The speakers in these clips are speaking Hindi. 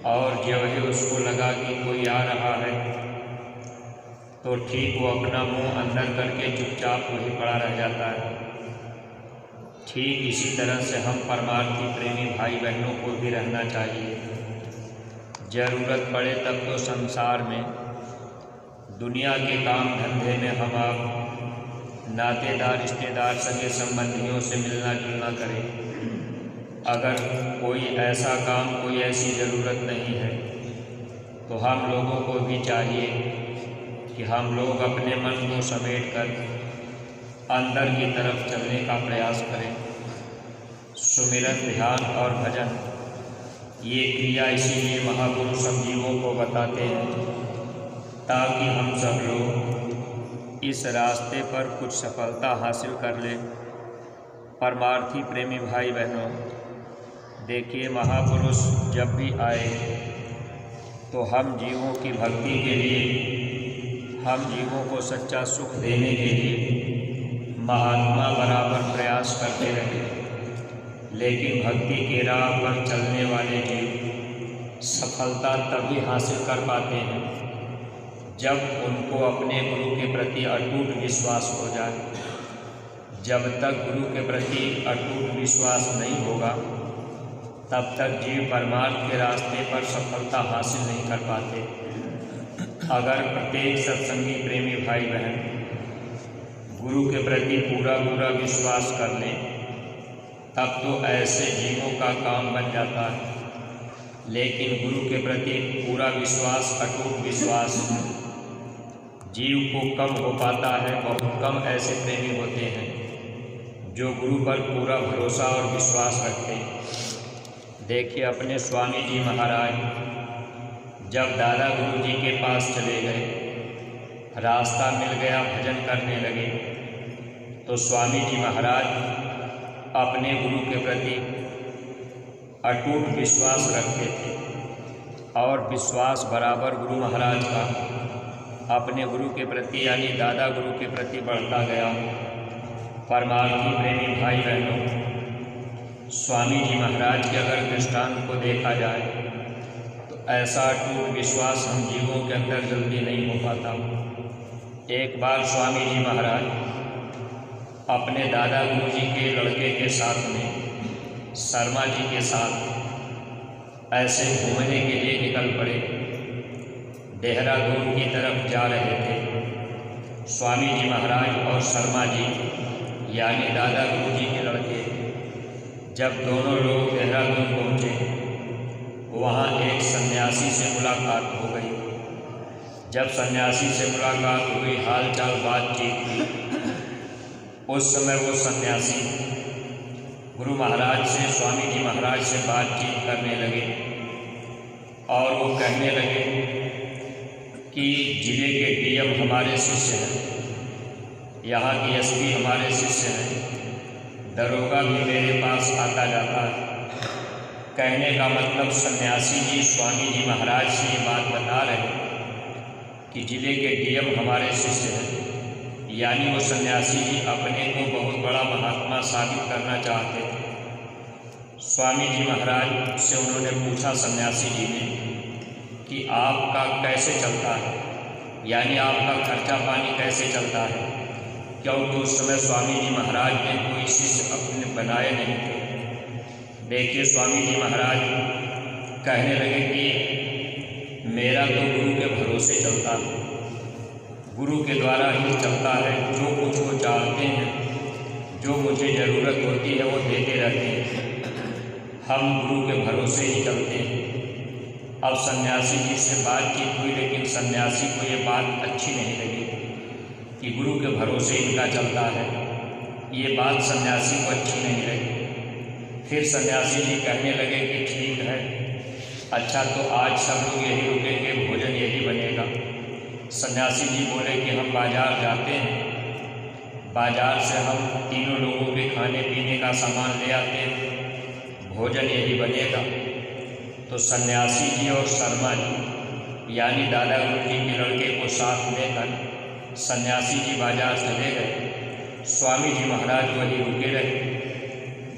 और जब ही उसको लगा कि कोई आ रहा है तो ठीक वो अपना मुंह अंदर करके चुपचाप वहीं पड़ा रह जाता है। ठीक इसी तरह से हम परमार्थी प्रेमी भाई बहनों को भी रहना चाहिए। ज़रूरत पड़े तब तो संसार में, दुनिया के काम धंधे में हम आप नातेदार, रिश्तेदार, सगे संबंधियों से मिलना जुलना करें। अगर कोई ऐसा काम, कोई ऐसी ज़रूरत नहीं है तो हम लोगों को भी चाहिए कि हम लोग अपने मन को समेट कर अंदर की तरफ चलने का प्रयास करें। सुमिरन, ध्यान और भजन, ये क्रिया इसीलिए महापुरुष हम जीवों को बताते हैं ताकि हम सब लोग इस रास्ते पर कुछ सफलता हासिल कर लें। परमार्थी प्रेमी भाई बहनों, देखिए महापुरुष जब भी आए तो हम जीवों की भक्ति के लिए, हम जीवों को सच्चा सुख देने के लिए महात्मा बराबर प्रयास करते रहे। लेकिन भक्ति के राह पर चलने वाले जीव सफलता तभी हासिल कर पाते हैं जब उनको अपने गुरु के प्रति अटूट विश्वास हो जाए। जब तक गुरु के प्रति अटूट विश्वास नहीं होगा तब तक जीव परमार्थ के रास्ते पर सफलता हासिल नहीं कर पाते। अगर प्रत्येक सत्संगी प्रेमी भाई बहन गुरु के प्रति पूरा विश्वास कर लें तब तो ऐसे जीवों का काम बन जाता है। लेकिन गुरु के प्रति पूरा विश्वास, अटूट विश्वास जीव को कम हो पाता है। बहुत कम ऐसे प्रेमी होते हैं जो गुरु पर पूरा भरोसा और विश्वास रखते हैं। देखिए अपने स्वामी जी महाराज जब दादा गुरु जी के पास चले गए, रास्ता मिल गया, भजन करने लगे, तो स्वामी जी महाराज अपने गुरु के प्रति अटूट विश्वास रखते थे और विश्वास बराबर गुरु महाराज का अपने गुरु के प्रति यानी दादा गुरु के प्रति बढ़ता गया। परमार्थी प्रेमी भाई बहनों, स्वामी जी महाराज के अगर दृष्टांत को देखा जाए तो ऐसा अटूट विश्वास हम जीवों के अंदर जल्दी नहीं हो पाता। एक बार स्वामी जी महाराज अपने दादा गुरु जी के लड़के के साथ में, शर्मा जी के साथ ऐसे घूमने के लिए निकल पड़े। देहरादून की तरफ जा रहे थे। स्वामी जी महाराज और शर्मा जी यानी दादा गुरु जी के लड़के जब दोनों लोग देहरादून पहुँचे, वहाँ एक सन्यासी से मुलाकात हो गई। जब सन्यासी से मुलाकात हुई, हाल चाल बातचीत हुई, उस समय वो सन्यासी गुरु महाराज से, स्वामी जी महाराज से बातचीत करने लगे और वो कहने लगे कि जिले के डीएम हमारे शिष्य हैं, यहाँ की एसपी हमारे शिष्य हैं, दरोगा भी मेरे पास आता जाता है। कहने का मतलब सन्यासी जी स्वामी जी महाराज से ये बात बता रहे कि जिले के डीएम हमारे शिष्य हैं, यानी वो सन्यासी जी अपने को बहुत बड़ा महात्मा साबित करना चाहते थे। स्वामी जी महाराज से उन्होंने पूछा सन्यासी जी ने कि आपका कैसे चलता है, यानी आपका खर्चा पानी कैसे चलता है, क्योंकि उस समय स्वामी जी महाराज ने कोई शिष्य अपने बनाए नहीं थे। देखिए स्वामी जी महाराज कहने लगे कि मेरा तो गुरु के भरोसे चलता है, गुरु के द्वारा ही चलता है। जो कुछ वो चाहते हैं, जो मुझे ज़रूरत होती है वो देते रहते हैं, हम गुरु के भरोसे ही चलते हैं। अब सन्यासी जी से बातचीत हुई, लेकिन सन्यासी को ये बात अच्छी नहीं लगी कि गुरु के भरोसे इनका चलता है। ये बात सन्यासी को अच्छी नहीं लगी। फिर सन्यासी जी कहने लगे कि ठीक है, अच्छा तो आज सब लोग यही रुकेंगे, भोजन यही बनेगा। सन्यासी जी बोले कि हम बाज़ार जाते हैं, बाज़ार से हम तीनों लोगों के खाने पीने का सामान ले आते हैं, भोजन यही बनेगा। तो सन्यासी जी और शर्मा जी यानी दादा गुरु जी के लड़के को साथ लेकर सन्यासी जी बाज़ार चले गए। स्वामी जी महाराज वहीं रुके रहे।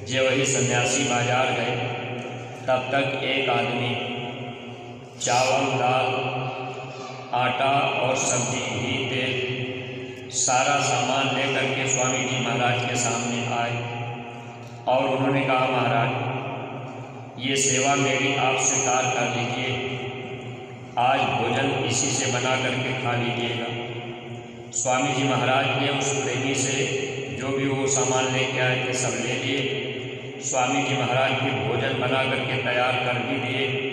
जब वही सन्यासी बाज़ार गए तब तक एक आदमी चावल, दाल, आटा और सब्जी, घी, तेल, सारा सामान लेकर के स्वामी जी महाराज के सामने आए और उन्होंने कहा, महाराज ये सेवा मेरी आप स्वीकार कर लीजिए, आज भोजन इसी से बना करके खा लीजिएगा। स्वामी जी महाराज ने उस प्रेमी से जो भी वो सामान लेके आए थे सब ले लिए। स्वामी जी महाराज भी भोजन बना करके तैयार कर भी दिए।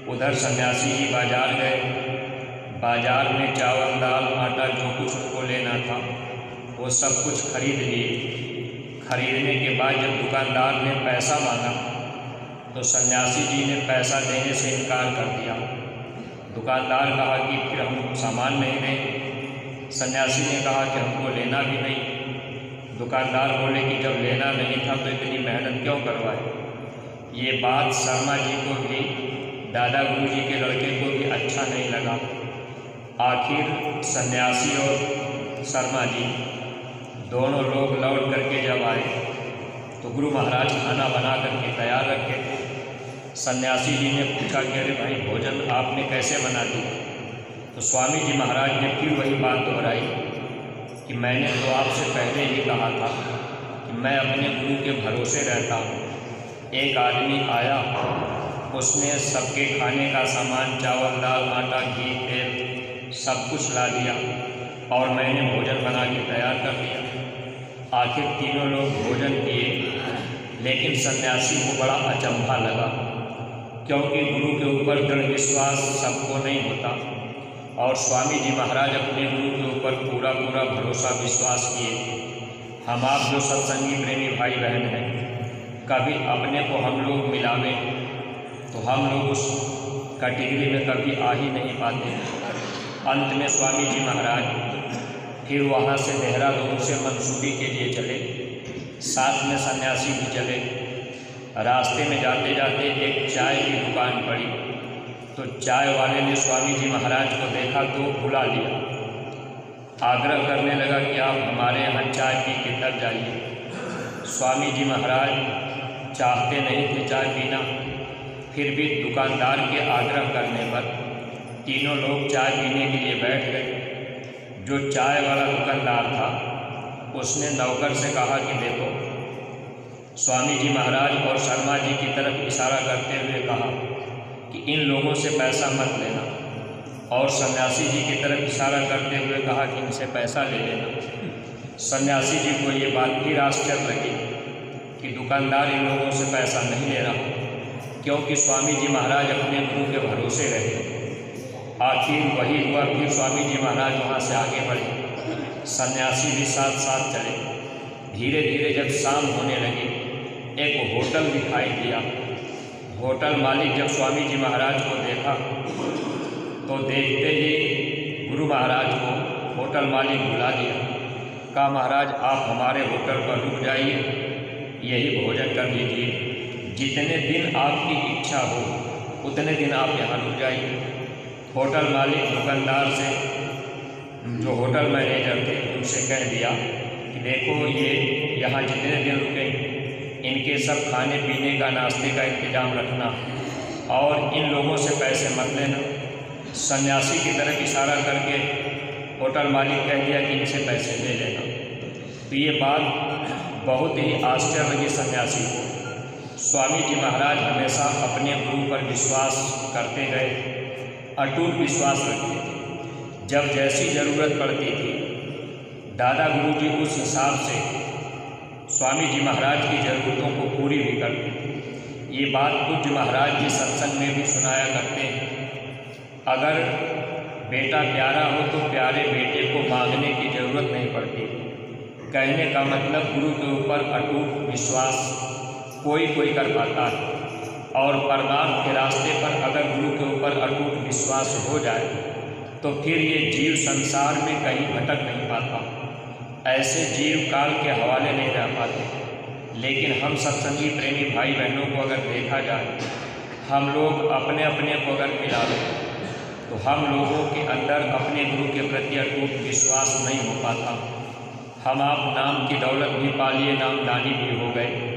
उधर सन्यासी जी बाजार गए। बाजार में चावल, दाल, आटा जो कुछ उनको लेना था वो सब कुछ खरीद लिए। खरीदने के बाद जब दुकानदार ने पैसा मांगा तो सन्यासी जी ने पैसा देने से इनकार कर दिया। दुकानदार कहा कि फिर हम सामान नहीं देंगे। सन्यासी ने कहा कि हमको लेना भी नहीं। दुकानदार बोले कि जब लेना नहीं था तो इतनी मेहनत क्यों करवाए। ये बात शर्मा जी को भी, दादा गुरु जी के लड़के को भी अच्छा नहीं लगा। आखिर सन्यासी और शर्मा जी दोनों लोग लौट करके जब आए तो गुरु महाराज खाना बना करके तैयार रखे थे। सन्यासी जी ने पूछा कि अरे भाई भोजन आपने कैसे बना दिया। तो स्वामी जी महाराज ने फिर वही बात दोहराई कि मैंने तो आपसे पहले ही कहा था कि मैं अपने गुरु के भरोसे रहता हूँ। एक आदमी आया, उसने सबके खाने का सामान, चावल, दाल, आटा, घी, तेल सब कुछ ला दिया और मैंने भोजन बना के तैयार कर दिया। आखिर तीनों लोग भोजन किए, लेकिन सन्यासी को बड़ा अचंभा लगा, क्योंकि गुरु के ऊपर दृढ़ विश्वास सबको नहीं होता और स्वामी जी महाराज अपने गुरु के ऊपर पूरा पूरा भरोसा विश्वास किए। हम आप जो सत्संगी प्रेमी भाई बहन हैं, कभी अपने को हम लोग मिलावे तो हम लोग उस कैटेगरी में कभी आ ही नहीं पाते। अंत में स्वामी जी महाराज फिर वहाँ से देहरादून से मंसूरी के लिए चले, साथ में सन्यासी भी चले। रास्ते में जाते जाते एक चाय की दुकान पड़ी तो चाय वाले ने स्वामी जी महाराज को देखा तो बुला लिया। आग्रह करने लगा कि आप हमारे यहाँ चाय पी के तब जाइए। स्वामी जी महाराज चाहते नहीं थे चाय पीना, फिर भी दुकानदार के आग्रह करने पर तीनों लोग चाय पीने के लिए बैठ गए। जो चाय वाला दुकानदार था उसने नौकर से कहा कि देखो, स्वामी जी महाराज और शर्मा जी की तरफ इशारा करते हुए कहा कि इन लोगों से पैसा मत लेना, और सन्यासी जी की तरफ इशारा करते हुए कहा कि इनसे पैसा ले लेना। सन्यासी जी को ये बात फिर आश्चर्य लगी कि दुकानदार इन लोगों से पैसा नहीं ले रहा, क्योंकि स्वामी जी महाराज अपने गुरु के भरोसे रहे। आखिर वही हुआ, फिर स्वामी जी महाराज वहाँ से आगे बढ़े, सन्यासी भी साथ साथ चले। धीरे धीरे जब शाम होने लगी, एक होटल दिखाई दिया। होटल मालिक जब स्वामी जी महाराज को देखा तो देखते ही गुरु महाराज को होटल मालिक बुला दिया। कहा, महाराज आप हमारे होटल पर रुक जाइए, यही भोजन कर लीजिए, जितने दिन आपकी इच्छा हो उतने दिन आप यहाँ रुक जाइए। होटल मालिक दुकानदार से, जो होटल मैनेजर थे, उनसे कह दिया कि देखो ये यहाँ जितने दिन रुकें इनके सब खाने पीने का, नाश्ते का इंतजाम रखना और इन लोगों से पैसे मत लेना। सन्यासी की तरफ इशारा करके होटल मालिक कह दिया कि इनसे पैसे ले लेना। तो ये बात बहुत ही आश्चर्य लगी सन्यासी को। स्वामी जी महाराज हमेशा अपने गुरु पर विश्वास करते गए, अटूट विश्वास रखते थे। जब जैसी ज़रूरत पड़ती थी, दादा गुरु जी उस हिसाब से स्वामी जी महाराज की ज़रूरतों को पूरी भी करते थे। ये बात पूज्य महाराज जी सत्संग में भी सुनाया करते हैं। अगर बेटा प्यारा हो तो प्यारे बेटे को मांगने की ज़रूरत नहीं पड़ती। कहने का मतलब गुरु के ऊपर अटूट विश्वास कोई कर पाता है, और परमार्थ के रास्ते पर अगर गुरु के ऊपर अटूट विश्वास हो जाए तो फिर ये जीव संसार में कहीं भटक नहीं पाता। ऐसे जीव काल के हवाले नहीं रह पाते। लेकिन हम सत्संगी प्रेमी भाई बहनों को अगर देखा जाए, हम लोग अपने अपने को अगर मिलावें तो हम लोगों के अंदर अपने गुरु के प्रति अटूट विश्वास नहीं हो पाता। हम आप नाम की दौलत भी पा लिए, नामदानी भी हो गए।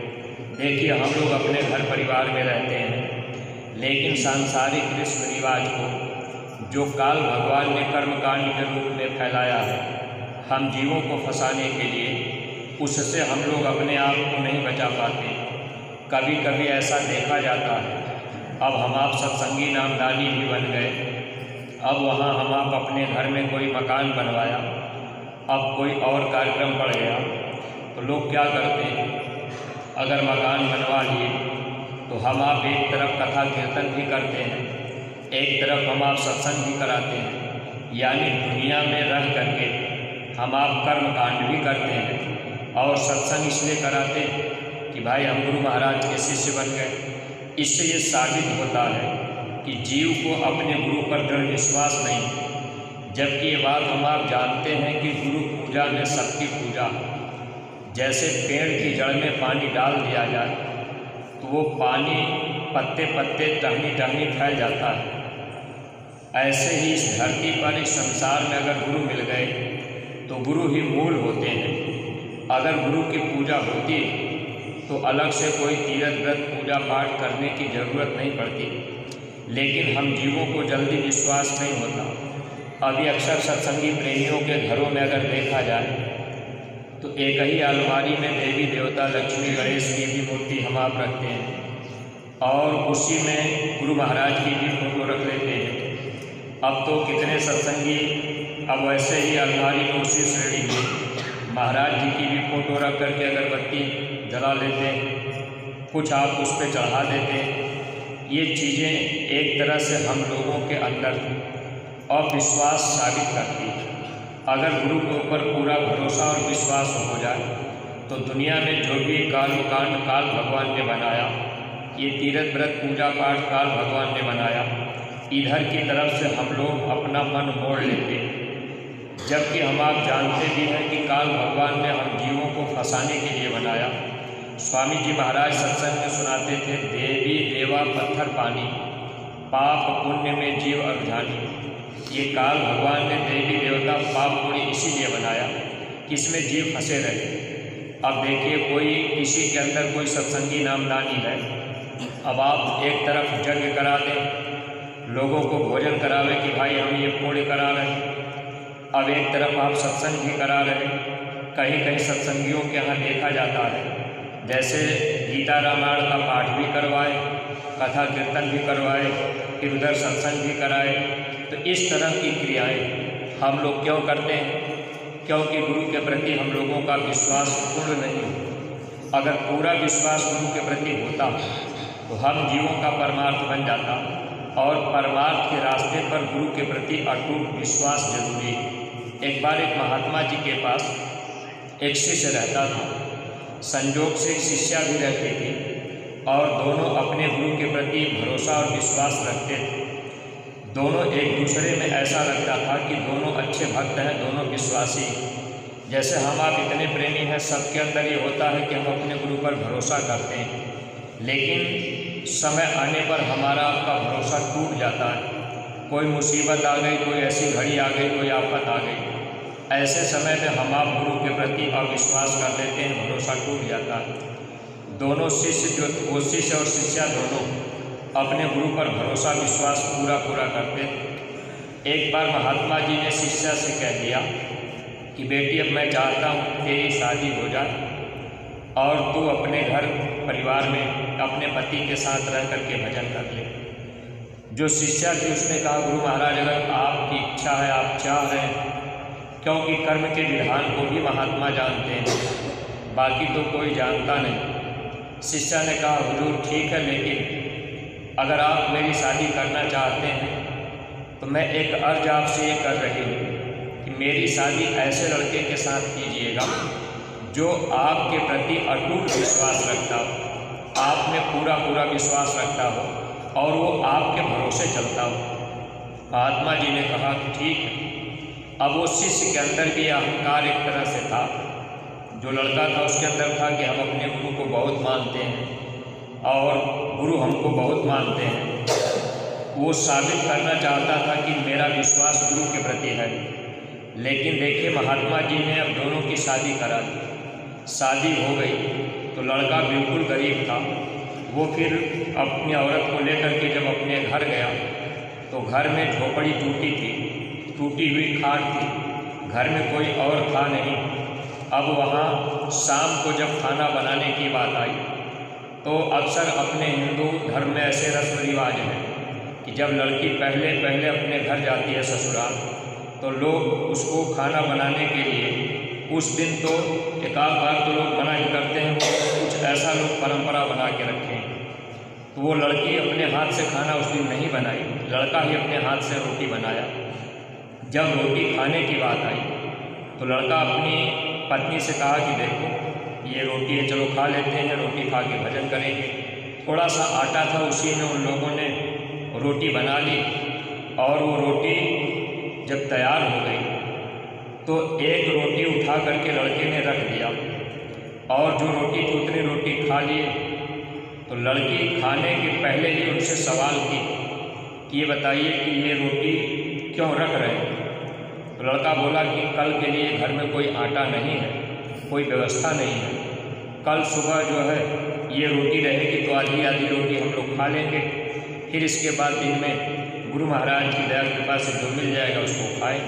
देखिए हम लोग अपने घर परिवार में रहते हैं, लेकिन सांसारिक रीति रिवाज को जो काल भगवान ने कर्मकांड के रूप में फैलाया है, हम जीवों को फंसाने के लिए, उससे हम लोग अपने आप को नहीं बचा पाते। कभी कभी ऐसा देखा जाता है, अब हम आप सत्संगी नामदानी भी बन गए, अब वहाँ हम आप अपने घर में कोई मकान बनवाया, अब कोई और कार्यक्रम पड़ गया तो लोग क्या करते हैं, अगर मकान बनवा लिए तो हम आप एक तरफ कथा कीर्तन भी करते हैं, एक तरफ हम आप सत्संग भी कराते हैं, यानी दुनिया में रह करके हम आप कर्मकांड भी करते हैं। और सत्संग इसलिए कराते हैं कि भाई हम गुरु महाराज के शिष्य बन गए। इससे ये साबित होता है कि जीव को अपने गुरु पर दृढ़ विश्वास नहीं, जबकि ये बात हम आप जानते हैं कि गुरु पूजा में सबकी पूजा, जैसे पेड़ की जड़ में पानी डाल दिया जाए तो वो पानी पत्ते पत्ते टहनी टहनी फैल जाता है, ऐसे ही इस धरती पर, इस संसार में अगर गुरु मिल गए तो गुरु ही मूल होते हैं। अगर गुरु की पूजा होती तो अलग से कोई तीर्थ व्रत पूजा पाठ करने की ज़रूरत नहीं पड़ती, लेकिन हम जीवों को जल्दी विश्वास नहीं होता। अभी अक्सर सत्संगी प्रेमियों के घरों में अगर देखा जाए तो एक ही अलमारी में देवी देवता लक्ष्मी गणेश की भी मूर्ति हम आप रखते हैं और उसी में गुरु महाराज की भी फोटो रख लेते हैं। अब तो कितने सत्संगी अब वैसे ही अलमारी में उसी श्रेणी में महाराज जी की भी फोटो रख करके अगरबत्ती जला लेते हैं, कुछ आप उस पर चढ़ा देते हैं। ये चीज़ें एक तरह से हम लोगों के अंदर अविश्वास साबित करती है। अगर गुरु के ऊपर पूरा भरोसा और विश्वास हो जाए तो दुनिया में जो भी कर्मकांड काल भगवान ने बनाया, ये तीर्थ व्रत पूजा पाठ काल भगवान ने बनाया, इधर की तरफ से हम लोग अपना मन मोड़ लेते हैं, जबकि हम आप जानते भी हैं कि काल भगवान ने हम जीवों को फंसाने के लिए बनाया। स्वामी जी महाराज सत्संग में सुनाते थे, देवी देवा पत्थर पानी, पाप पुण्य में जीव अज्ञानी। ये काल भगवान ने देवी देवता पाप पुण्य इसीलिए बनाया कि इसमें जीव फंसे रहे। अब देखिए, कोई किसी के अंदर कोई सत्संगी नामदानी है, अब आप एक तरफ यज्ञ करा दें, लोगों को भोजन करावे कि भाई हम ये पुण्य करा रहे हैं, अब एक तरफ आप सत्संग भी करा रहे हैं। कहीं कहीं सत्संगियों के यहाँ देखा जाता है, जैसे गीता रामायण का पाठ भी करवाए, कथा कीर्तन भी करवाए, फिर उधर सत्संग भी कराए। तो इस तरह की क्रियाएं हम लोग क्यों करते हैं? क्योंकि गुरु के प्रति हम लोगों का विश्वास पूर्ण नहीं। अगर पूरा विश्वास गुरु के प्रति होता तो हम जीवों का परमार्थ बन जाता, और परमार्थ के रास्ते पर गुरु के प्रति अटूट विश्वास जरूरी है। एक बार एक महात्मा जी के पास एक शिष्य रहता था, संजोग से एक शिष्या भी रहती थी, और दोनों अपने गुरु के प्रति भरोसा और विश्वास रखते थे। दोनों एक दूसरे में ऐसा लगता था कि दोनों अच्छे भक्त हैं, दोनों विश्वासी। जैसे हम आप इतने प्रेमी हैं, सबके अंदर ये होता है कि हम अपने गुरु पर भरोसा करते हैं, लेकिन समय आने पर हमारा आपका भरोसा टूट जाता है। कोई मुसीबत आ गई, कोई ऐसी घड़ी आ गई, कोई आफत आ गई, ऐसे समय में हम आप गुरु के प्रति अविश्वास कर देते हैं, भरोसा टूट जाता है। दोनों शिष्य जो वो शिष्य और शिष्या दोनों अपने गुरु पर भरोसा विश्वास पूरा करते थे। एक बार महात्मा जी ने शिष्या से कह दिया कि बेटी, अब मैं चाहता हूँ तेरी शादी हो जाए और तू अपने घर परिवार में अपने पति के साथ रह करके भजन कर ले। जो शिष्या थी उसने कहा, गुरु महाराज, अगर आपकी इच्छा है, आप चाह रहे हैं, क्योंकि कर्म के विधान को भी महात्मा जानते हैं, बाकी तो कोई जानता नहीं। शिष्या ने कहा, हुजूर ठीक है, लेकिन अगर आप मेरी शादी करना चाहते हैं तो मैं एक अर्ज आपसे ये कर रही हूँ कि मेरी शादी ऐसे लड़के के साथ कीजिएगा जो आपके प्रति अटूट विश्वास रखता हो, आप में पूरा विश्वास रखता हो और वो आपके भरोसे चलता हो। महात्मा जी ने कहा कि ठीक है। अब वो शिष्य के अंदर भी अहंकार एक तरह से था, जो लड़का था उसके अंदर था कि हम अपने गुरु को बहुत मानते हैं और गुरु हमको बहुत मानते हैं। वो साबित करना चाहता था कि मेरा विश्वास गुरु के प्रति है। लेकिन देखिए, महात्मा जी ने अब दोनों की शादी करा दी। शादी हो गई तो लड़का बिल्कुल गरीब था, वो फिर अपनी औरत को लेकर के जब अपने घर गया तो घर में झोपड़ी टूटी थी, टूटी हुई खाट थी, घर में कोई और था नहीं। अब वहाँ शाम को जब खाना बनाने की बात आई तो अक्सर अपने हिंदू धर्म में ऐसे रस्म रिवाज हैं कि जब लड़की पहले पहले अपने घर जाती है ससुराल, तो लोग उसको खाना बनाने के लिए उस दिन तो एक आध बार तो लोग मना ही करते हैं, वो कुछ ऐसा लोग परंपरा बना के रखे हैं। तो वो लड़की अपने हाथ से खाना उस दिन नहीं बनाई, लड़का ही अपने हाथ से रोटी बनाया। जब रोटी खाने की बात आई तो लड़का अपनी पत्नी से कहा कि देखो ये रोटी है, चलो खा लेते हैं, रोटी खा के भजन करेंगे। थोड़ा सा आटा था, उसी में उन लोगों ने रोटी बना ली और वो रोटी जब तैयार हो गई तो एक रोटी उठा करके लड़के ने रख दिया और जो रोटी थी उतनी रोटी खा लिए। तो लड़की खाने के पहले ही उनसे सवाल की कि ये बताइए कि ये रोटी क्यों रख रहे हैं। तो लड़का बोला कि कल के लिए घर में कोई आटा नहीं है, कोई व्यवस्था नहीं है, कल सुबह जो है ये रोटी रहेगी तो आधी आधी रोटी हम लोग खा लेंगे, फिर इसके बाद दिन में गुरु महाराज की दया कृपा से जो मिल जाएगा उसको खाएं।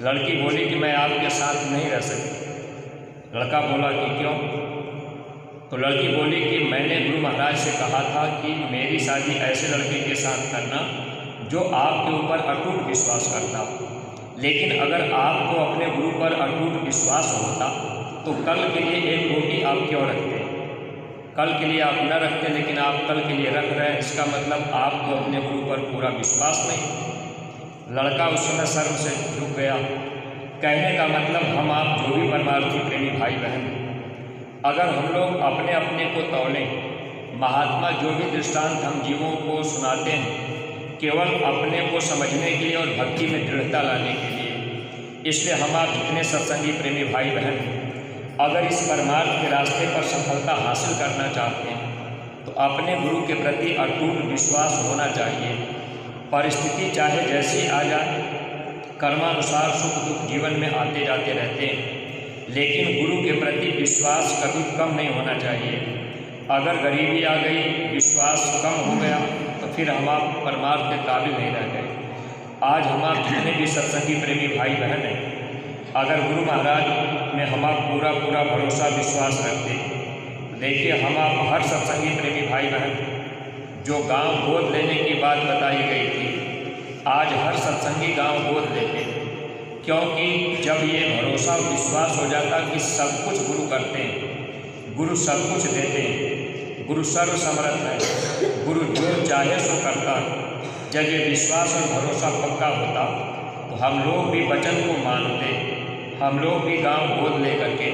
लड़की बोली कि मैं आपके साथ नहीं रह सकती। लड़का बोला कि क्यों? तो लड़की बोली कि मैंने गुरु महाराज से कहा था कि मेरी शादी ऐसे लड़के के साथ करना जो आपके ऊपर अटूट विश्वास करता, लेकिन अगर आपको अपने गुरु पर अटूट विश्वास होता तो कल के लिए एक रोटी आप क्यों रखते? कल के लिए आप न रखते, लेकिन आप कल के लिए रख रहे हैं, इसका मतलब आपको अपने गुरु पर पूरा विश्वास नहीं। लड़का उस समय शर्म से झुक गया। कहने का मतलब हम आप जो भी परमार्थी प्रेमी भाई बहन, अगर हम लोग अपने अपने को तौलें, महात्मा जो भी दृष्टांत हम जीवों को सुनाते हैं केवल अपने को समझने के लिए और भक्ति में दृढ़ता लाने के लिए, इसलिए हम आप जितने सत्संगी प्रेमी भाई बहन अगर इस परमार्थ के रास्ते पर सफलता हासिल करना चाहते हैं तो अपने गुरु के प्रति अटूट विश्वास होना चाहिए। परिस्थिति चाहे जैसी आ जाए, कर्मानुसार सुख दुख जीवन में आते जाते रहते हैं, लेकिन गुरु के प्रति विश्वास कभी कम नहीं होना चाहिए। अगर गरीबी आ गई, विश्वास कम हो गया तो फिर हम आप परमार्थ के काबिल नहीं रह गए। आज हम आप जितने भी सत्संगी प्रेमी भाई बहन हैं, अगर गुरु महाराज में हम आप पूरा पूरा भरोसा विश्वास रखते, देखिए हम आप हर सत्संगी प्रेमी भाई बहन जो गांव गोद लेने की बात बताई गई थी, आज हर सत्संगी गांव गोद लेते, क्योंकि जब ये भरोसा विश्वास हो जाता कि सब कुछ गुरु करते हैं, गुरु सब कुछ देते हैं, गुरु सर्व समर्थ है, गुरु जो चाहे सो करता है, जब ये विश्वास और भरोसा पक्का होता तो हम लोग भी वचन को मानते, हम लोग भी गांव गोद ले करके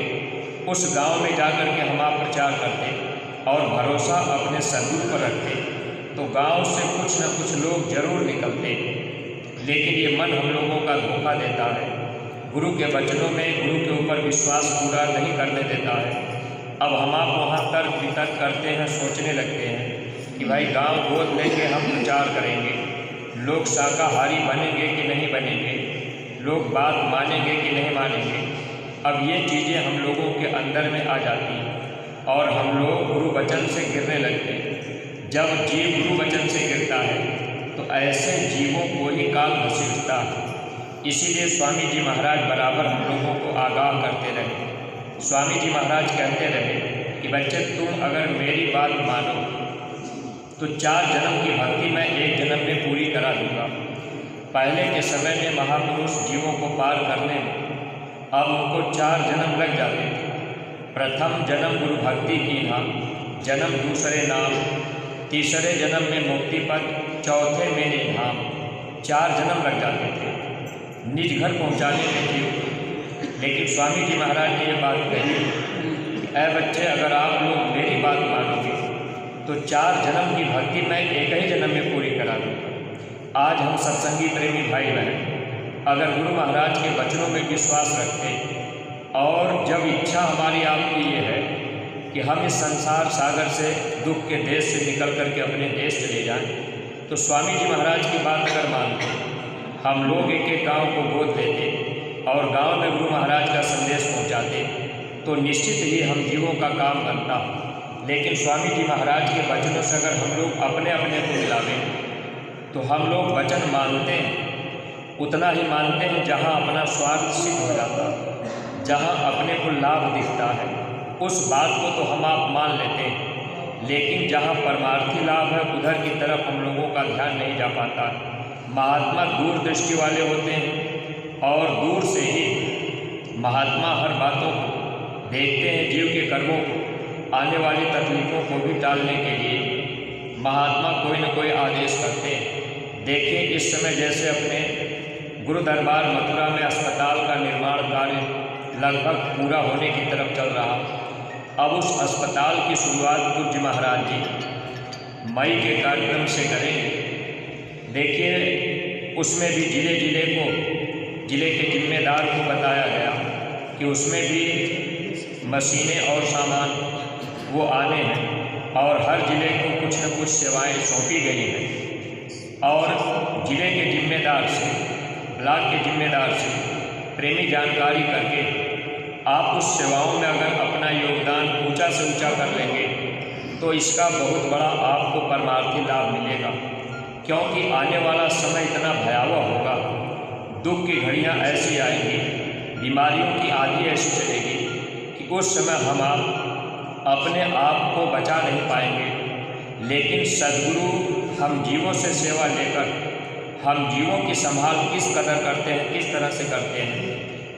उस गांव में जा कर के हम आप प्रचार करते और भरोसा अपने सद्गुरु पर रखते तो गांव से कुछ न कुछ लोग जरूर निकलते। लेकिन ये मन हम लोगों का धोखा देता है, गुरु के वचनों में गुरु के ऊपर विश्वास पूरा नहीं करने देता है। अब हम आप वहाँ तर्क वितर्क करते हैं, सोचने लगते हैं कि भाई गांव गोद लेके हम प्रचार करेंगे, लोग शाकाहारी बनेंगे कि नहीं बनेंगे, लोग बात मानेंगे कि नहीं मानेंगे। अब ये चीज़ें हम लोगों के अंदर में आ जाती हैं और हम लोग गुरु वचन से गिरने लगते हैं। जब जीव गुरु वचन से गिरता है तो ऐसे जीवों को ही काल घसीटता है। इसीलिए स्वामी जी महाराज बराबर हम लोगों को आगाह करते रहे। स्वामी जी महाराज कहते रहे कि बच्चे तुम अगर मेरी बात मानो तो 4 जन्म की भक्ति मैं 1 जन्म में पूरी करा दूँगा। पहले के समय में महापुरुष जीवों को पार करने में अब उनको 4 जन्म लग जाते थे। प्रथम जन्म गुरु भक्ति की था, जन्म दूसरे नाम, तीसरे जन्म में मुक्ति पद, चौथे मेरे धाम। 4 जन्म लग जाते थे निज घर पहुँचाने में जीव। लेकिन स्वामी जी महाराज ने ये बात कही, ऐ बच्चे अगर आप लोग मेरी बात मानोगे तो 4 जन्म की भक्ति मैं 1 ही जन्म में पूरी करा दूँगा। आज हम सत्संगी प्रेमी भाई बहन अगर गुरु महाराज के वचनों में विश्वास रखते और जब इच्छा हमारी आपकी ये है कि हम इस संसार सागर से दुख के देश से निकल करके अपने देश चले जाएं, तो स्वामी जी महाराज की बात अगर मानते, हम लोग एक एक गांव को गोद लेते और गांव में गुरु महाराज का संदेश पहुंचाते तो निश्चित ही हम जीवों का काम बनता। लेकिन स्वामी जी महाराज के वचनों से अगर हम लोग अपने अपने को मिलावें तो हम लोग वचन मानते हैं, उतना ही मानते हैं जहाँ अपना स्वार्थ सिद्ध हो जाता है, जहाँ अपने को लाभ दिखता है उस बात को तो हम आप मान लेते हैं, लेकिन जहाँ परमार्थी लाभ है उधर की तरफ हम लोगों का ध्यान नहीं जा पाता। महात्मा दूर दृष्टि वाले होते हैं और दूर से ही महात्मा हर बातों को देखते हैं, जीव के कर्मों को, आने वाली तकलीफ़ों को भी टालने के लिए महात्मा कोई न कोई आदेश करते हैं। देखिए इस समय जैसे अपने गुरु दरबार मथुरा में अस्पताल का निर्माण कार्य लगभग पूरा होने की तरफ चल रहा। अब उस अस्पताल की शुरुआत पूज्य महाराज जी मई के कार्यक्रम से करेंगे। देखिए उसमें भी जिले के जिम्मेदार को बताया गया कि उसमें भी मशीनें और सामान वो आने हैं और हर ज़िले को कुछ न कुछ सेवाएं सौंपी गई हैं और ज़िले के जिम्मेदार से, ब्लॉक के जिम्मेदार से प्रेमी जानकारी करके आप उस सेवाओं में अगर अपना योगदान ऊंचा से ऊंचा कर लेंगे तो इसका बहुत बड़ा आपको परमार्थी लाभ मिलेगा, क्योंकि आने वाला समय इतना भयावह होगा, दुख की घड़ियां ऐसी आएंगी, बीमारियों की आंधी ऐसी चलेगी कि उस समय हम आप अपने आप को बचा नहीं पाएंगे। लेकिन सद्गुरु हम जीवों से सेवा लेकर हम जीवों की संभाल किस कदर करते हैं, किस तरह से करते हैं,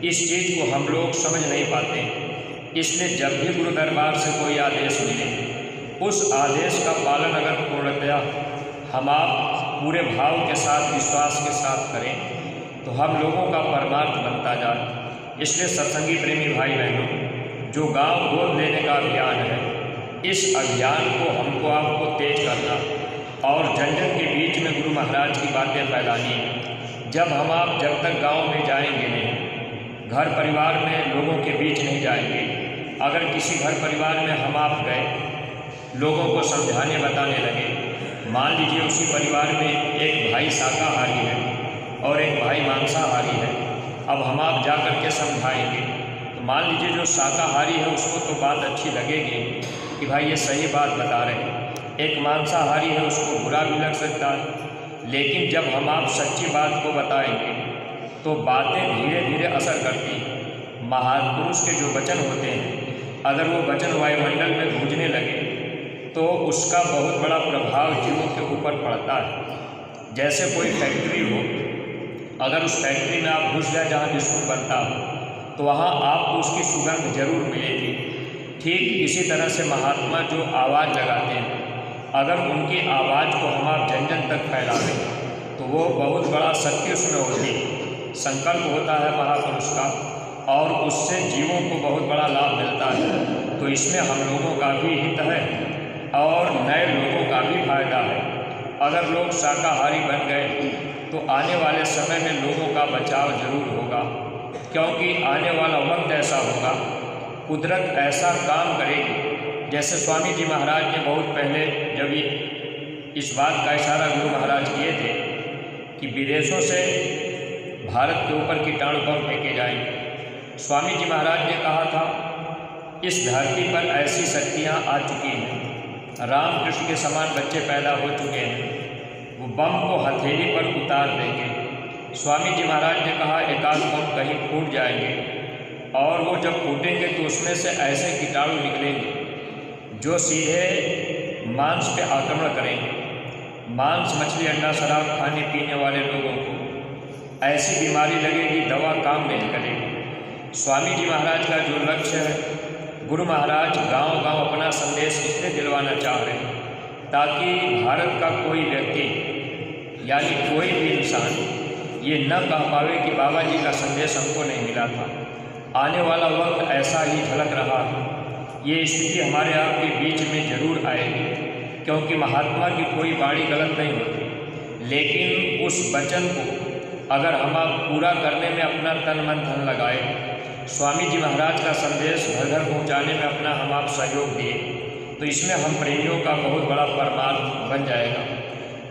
इस चीज़ को हम लोग समझ नहीं पाते। इसलिए जब भी गुरु दरबार से कोई आदेश मिले उस आदेश का पालन अगर पूर्णतया हम आप पूरे भाव के साथ, विश्वास के साथ करें तो हम लोगों का परमार्थ बनता जाए। इसलिए सत्संगी प्रेमी भाई बहनों, जो गांव गोद लेने का अभियान है, इस अभियान को हमको आपको तेज करना और जन जन के बीच में गुरु महाराज की बातें फैलानी है। जब तक गांव में जाएंगे नहीं, घर परिवार में लोगों के बीच नहीं जाएंगे, अगर किसी घर परिवार में हम आप गए, लोगों को समझाने बताने लगे, मान लीजिए उसी परिवार में एक भाई शाकाहारी है और एक भाई मांसाहारी है, अब हम आप जा कर के समझाएंगे तो मान लीजिए जो शाकाहारी है उसको तो बात अच्छी लगेगी कि भाई ये सही बात बता रहे हैं, एक मांसाहारी है उसको बुरा भी लग सकता है। लेकिन जब हम आप सच्ची बात को बताएंगे तो बातें धीरे धीरे असर करती हैं। महापुरुष के जो वचन होते हैं, अगर वो वचन वायुमंडल में गूंजने लगे तो उसका बहुत बड़ा प्रभाव जीवों के ऊपर पड़ता है। जैसे कोई फैक्ट्री हो, अगर उस फैक्ट्री में आप घुस जाए जहाँ बिस्कुट बनता हो तो वहाँ आपको उसकी सुगंध जरूर मिलेगी। ठीक इसी तरह से महात्मा जो आवाज़ लगाते हैं, अगर उनकी आवाज़ को हम आप जन जन तक फैलावें तो वो बहुत बड़ा शक्ति उसमें होती है, संकल्प होता है महापुरुष का और उससे जीवों को बहुत बड़ा लाभ मिलता है। तो इसमें हम लोगों का भी हित है और नए लोगों का भी फायदा है। अगर लोग शाकाहारी बन गए तो आने वाले समय में लोगों का बचाव जरूर होगा, क्योंकि आने वाला वक्त ऐसा होगा, कुदरत ऐसा काम करेगी। जैसे स्वामी जी महाराज ने बहुत पहले जब इस बात का इशारा गुरु महाराज किए थे कि विदेशों से भारत के ऊपर कीटाणु बम फेंके जाएंगे, स्वामी जी महाराज ने कहा था इस धरती पर ऐसी शक्तियाँ आ चुकी हैं, रामकृष्ण के समान बच्चे पैदा हो चुके हैं, वो बम को हथेली पर उतार देंगे। स्वामी जी महाराज ने कहा एकाध बम कहीं फूट जाएंगे और वो जब फूटेंगे तो उसमें से ऐसे कीटाणु निकलेंगे जो सीधे मांस पे आक्रमण करेंगे। मांस, मछली, अंडा, शराब खाने पीने वाले लोगों को ऐसी बीमारी लगेगी, दवा काम नहीं करेगी। स्वामी जी महाराज का जो लक्ष्य है, गुरु महाराज गांव-गांव अपना संदेश इसलिए दिलवाना चाह रहे हैं ताकि भारत का कोई व्यक्ति यानी कोई भी इंसान ये न कह पावे कि बाबा जी का संदेश हमको नहीं मिला था। आने वाला वक्त ऐसा ही झलक रहा है, ये स्थिति हमारे आपके बीच में जरूर आएगी, क्योंकि महात्मा की कोई वाणी गलत नहीं होती, लेकिन उस वचन को अगर हम आप पूरा करने में अपना तन मन धन लगाए, स्वामी जी महाराज का संदेश घर घर पहुँचाने में अपना हम आप सहयोग दिए, तो इसमें हम प्रेमियों का बहुत बड़ा परमार्थ बन जाएगा।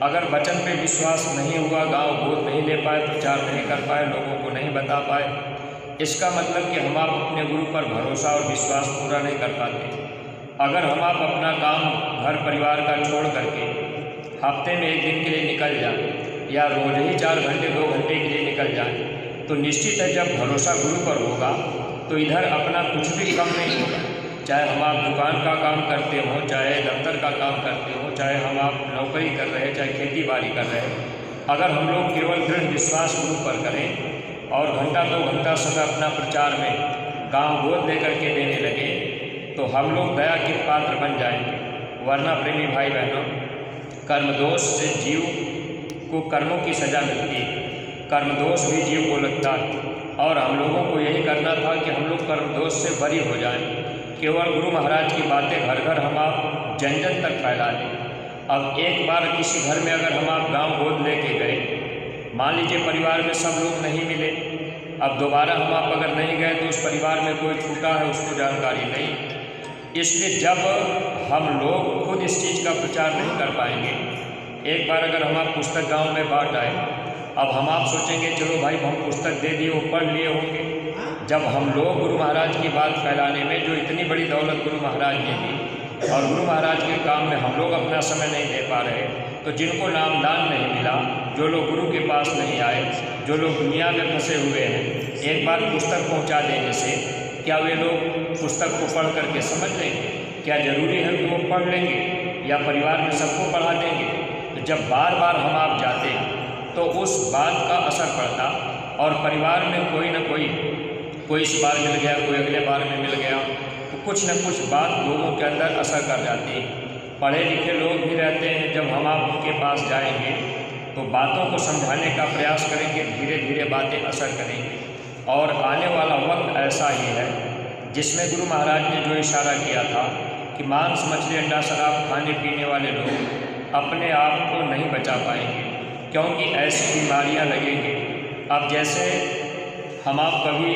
अगर वचन पे विश्वास नहीं हुआ, गांव गोद नहीं ले पाए, प्रचार नहीं कर पाए, लोगों को नहीं बता पाए, इसका मतलब कि हम आप अपने गुरु पर भरोसा और विश्वास पूरा नहीं कर पाते। अगर हम आप अपना काम घर परिवार का छोड़ करके हफ्ते में 1 दिन के लिए निकल जाएं या रोज ही 4 घंटे 2 घंटे के लिए निकल जाएं, तो निश्चित है जब भरोसा गुरु पर होगा तो इधर अपना कुछ भी कम नहीं होगा। चाहे हम आप दुकान का काम करते हों, चाहे दफ्तर का काम करते हों, चाहे हम आप नौकरी कर रहे हैं, चाहे खेती बाड़ी कर रहे हैं, अगर हम लोग केवल दृढ़ विश्वास गुरु पर करें और घंटा 2 घंटा समय अपना प्रचार में गांव गोद लेकर के देने लगे तो हम लोग दया के पात्र बन जाएंगे। वरना प्रेमी भाई बहनों, कर्म दोष से जीव को कर्मों की सज़ा मिलती है, कर्म दोष भी जीव को लगता है और हम लोगों को यही करना था कि हम लोग कर्म दोष से बरी हो जाएं। केवल गुरु महाराज की बातें घर घर हम आप जन जन तक फैला दें। अब एक बार किसी घर में अगर हम आप गाँव गोद लेके गए, मान लीजिए परिवार में सब लोग नहीं मिले, अब दोबारा हम आप अगर नहीं गए तो उस परिवार में कोई छूटा है उसको जानकारी नहीं। इसलिए जब हम लोग खुद इस चीज़ का प्रचार नहीं कर पाएंगे, एक बार अगर हम आप पुस्तक गांव में बांट आए, अब हम आप सोचेंगे चलो भाई हम पुस्तक दे दिए, वो पढ़ लिए होंगे। जब हम लोग गुरु महाराज की बात फैलाने में जो इतनी बड़ी दौलत गुरु महाराज ने दी और गुरु महाराज के काम में हम लोग अपना समय नहीं दे पा रहे, तो जिनको नामदान नहीं मिला, जो लोग गुरु के पास नहीं आए, जो लोग दुनिया में फंसे हुए हैं, एक बार पुस्तक पहुंचा देने से क्या वे लोग पुस्तक को पढ़ करके समझ लेंगे? क्या ज़रूरी है कि वो पढ़ लेंगे या परिवार में सबको पढ़ा देंगे? तो जब बार बार हम आप जाते तो उस बात का असर पड़ता और परिवार में कोई न कोई इस बार मिल गया, कोई अगले बार में मिल गया, तो कुछ न कुछ बात लोगों के अंदर असर कर जाती है। पढ़े लिखे लोग भी रहते हैं, जब हम आप उनके पास जाएंगे तो बातों को समझाने का प्रयास करेंगे, धीरे धीरे बातें असर करेंगी। और आने वाला वक्त ऐसा ही है जिसमें गुरु महाराज ने जो इशारा किया था कि मांस मछली अंडा शराब खाने पीने वाले लोग अपने आप को नहीं बचा पाएंगे, क्योंकि ऐसी बीमारियां लगेंगी। अब जैसे हम आप कभी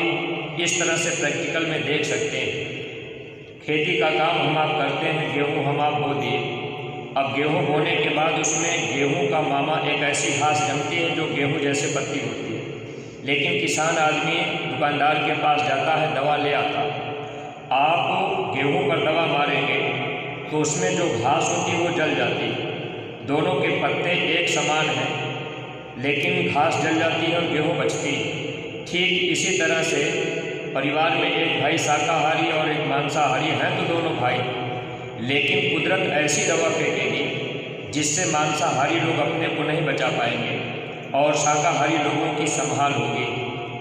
इस तरह से प्रैक्टिकल में देख सकते हैं, खेती का काम हम आप करते हैं, गेहूँ हम आप बो दिए, अब गेहूँ बोने के बाद उसमें गेहूँ का मामा एक ऐसी घास जमती है जो गेहूँ जैसे पत्ती होती है, लेकिन किसान आदमी दुकानदार के पास जाता है, दवा ले आता है। आप गेहूँ पर दवा मारेंगे तो उसमें जो घास होती है वो जल जाती है। दोनों के पत्ते एक समान हैं, लेकिन घास जल जाती है और गेहूँ बचती है। ठीक इसी तरह से परिवार में एक भाई शाकाहारी और एक मांसाहारी हैं तो दोनों भाई, लेकिन कुदरत ऐसी दवा फेंकेगी जिससे मांसाहारी लोग अपने को नहीं बचा पाएंगे और शाकाहारी लोगों की संभाल होगी।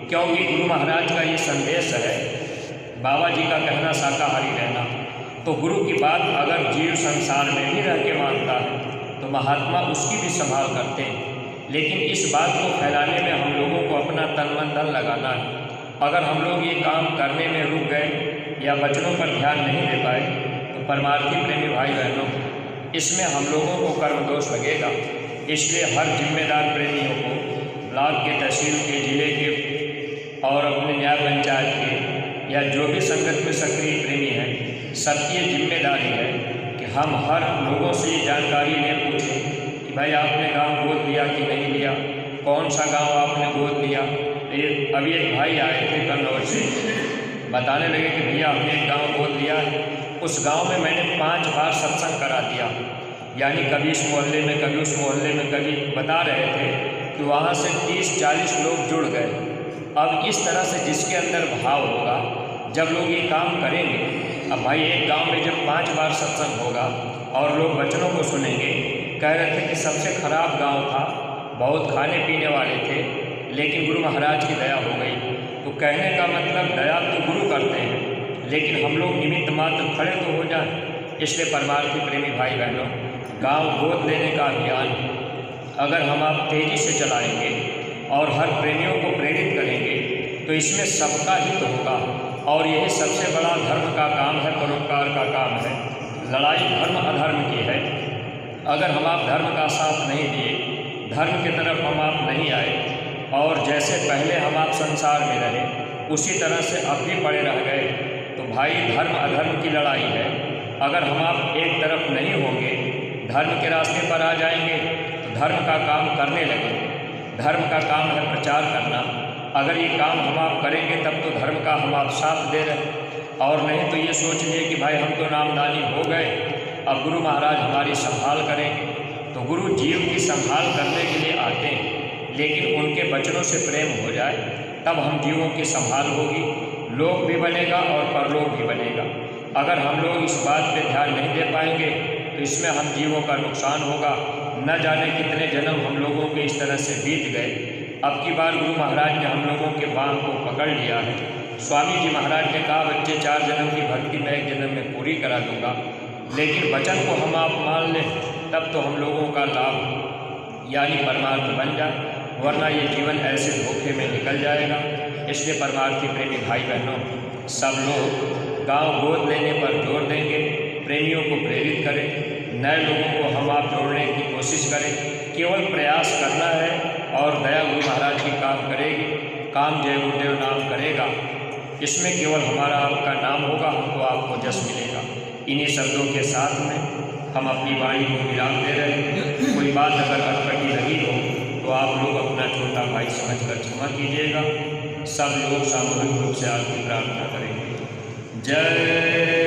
क्योंकि गुरु महाराज का ये संदेश है, बाबा जी का कहना शाकाहारी रहना, तो गुरु की बात अगर जीव संसार में भी रह के मानता है तो महात्मा उसकी भी संभाल करते हैं। लेकिन इस बात को फैलाने में हम लोगों को अपना तन मन धन लगाना है। अगर हम लोग ये काम करने में रुक गए या वचनों पर ध्यान नहीं दे पाए तो परमार्थी प्रेमी भाई बहनों, इसमें हम लोगों को कर्म दोष लगेगा। इसलिए हर जिम्मेदार प्रेमियों को ब्लॉक के, तहसील के, जिले के और अपने न्याय पंचायत के या जो भी संगत में सक्रिय प्रेमी हैं, सबकी ये जिम्मेदारी है कि हम हर लोगों से ये जानकारी लें, पूछें कि भाई आपने गांव गोद लिया कि नहीं लिया, कौन सा गांव आपने गोद लिया। अभी एक भाई आए थे कन्नौज से, बताने लगे कि भैया हमने एक गाँव गोद लिया है, उस गाँव में मैंने 5 बार सत्संग करा दिया, यानी कभी इस मोहल्ले में, कभी उस मोहल्ले में, कभी बता रहे थे कि वहाँ से 30-40 लोग जुड़ गए। अब इस तरह से जिसके अंदर भाव होगा, जब लोग ये काम करेंगे, अब भाई एक गांव में जब 5 बार सत्संग होगा और लोग वचनों को सुनेंगे, कह रहे थे कि सबसे खराब गांव था, बहुत खाने पीने वाले थे, लेकिन गुरु महाराज की दया हो गई। तो कहने का मतलब दया तो गुरु करते हैं, लेकिन हम लोग निमित्त मात्र खड़े तो हो जाएं। इसलिए परमार्थी प्रेमी भाई बहनों, गांव गोद लेने का अभियान अगर हम आप तेज़ी से चलाएंगे और हर प्रेमियों को प्रेरित करेंगे तो इसमें सबका हित होगा। और यही सबसे बड़ा धर्म का काम है, परोपकार का काम है। लड़ाई धर्म अधर्म की है। अगर हम आप धर्म का साथ नहीं दिए, धर्म की तरफ हम आप नहीं आए और जैसे पहले हम आप संसार में रहे उसी तरह से अब भी पड़े रह गए, तो भाई धर्म अधर्म की लड़ाई है। अगर हम आप एक तरफ नहीं होंगे, धर्म के रास्ते पर आ जाएंगे तो धर्म का काम करने लगेंगे। धर्म का काम है प्रचार करना। अगर ये काम हम आप करेंगे तब तो धर्म का हम आप साथ दे रहे हैं। और नहीं तो ये सोच लिए कि भाई हम तो नामदानी हो गए, अब गुरु महाराज हमारी संभाल करेंगे। तो गुरु जीव की संभाल करने के लिए आते हैं, लेकिन उनके वचनों से प्रेम हो जाए तब हम जीवों की संभाल होगी, लोक भी बनेगा और परलोक भी बनेगा। अगर हम लोग इस बात पे ध्यान नहीं दे पाएंगे तो इसमें हम जीवों का नुकसान होगा। न जाने कितने जन्म हम लोगों के इस तरह से बीत गए। अब की बार गुरु महाराज ने हम लोगों के बांह को पकड़ लिया है। स्वामी जी महाराज ने कहा बच्चे 4 जन्म की भक्ति मैं 1 जन्म में पूरी करा दूंगा, लेकिन वचन को हम आप मान लें तब तो हम लोगों का लाभ यानी परमार्थ बन जाए, वरना ये जीवन ऐसे धोखे में निकल जाएगा। इसलिए परमार्थी प्रेमी भाई बहनों, सब लोग गांव गोद लेने पर जोर देंगे, प्रेमियों को प्रेरित करें, नए लोगों को हम आप जोड़ने की कोशिश करें। केवल प्रयास करना है और दया गुरु महाराज की काम करेगी, काम जय गुरुदेव नाम करेगा। इसमें केवल हमारा आपका नाम होगा, हमको आपको जस मिलेगा। इन्हीं शब्दों के साथ में हम अपनी वाणी को विराम दे रहे हैं। कोई बात अगर अटपटी लगी हो तो आप लोग अपना छोटा भाई समझकर क्षमा कीजिएगा। सब लोग सामूहिक रूप से आपकी प्रार्थना करेंगे। जय